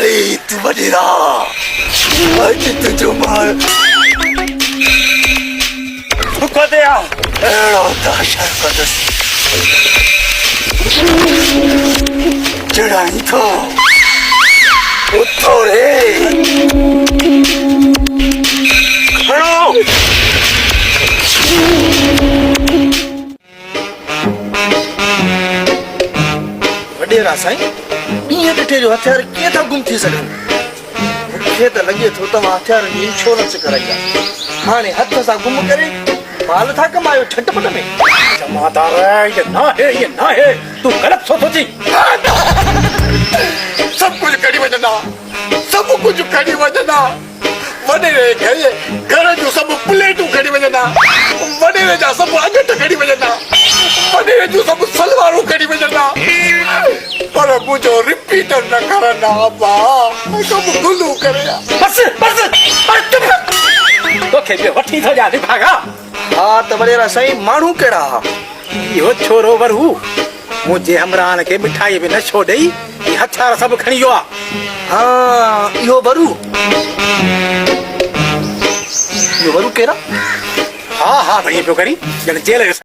भले तू वडेरा आज तुझो माल को दे आ एड़ो दाशर कदस चढ़ाई तो उतो रे खड़ो वडेरा साईं ये ॾिठे जो हथियार कीअं था गुम थी सघनि मूंखे त लॻे थो तव्हां हथियारनि जी इंश्योरेंस कराई आहे हाणे हथ सां गुम करे माल था कमायो छटपट में जमादार ये ना है तू गलत सोची सब कुछ कड़ी वजंदा सब कुछ कड़ी वजंदा वडेरे घर जो सब प्लेटूं खड़ी वजंदा वडेरे जा सब अगट खड़ी वजंदा वडेरे जो सब सलवारूं खड़ी वजंदा पर मुझो रिपीटर न करना बा सब गुलू करे बस तो के वठी थो जा भागा हां त वडेरा साईं माण्हू केड़ा यो छोरो वरू मुझे हमरान के मिठाई में न छो दई ये हथियार सब खणी यो हां यो वरू केड़ा हाँ भई पियो करी जन जेल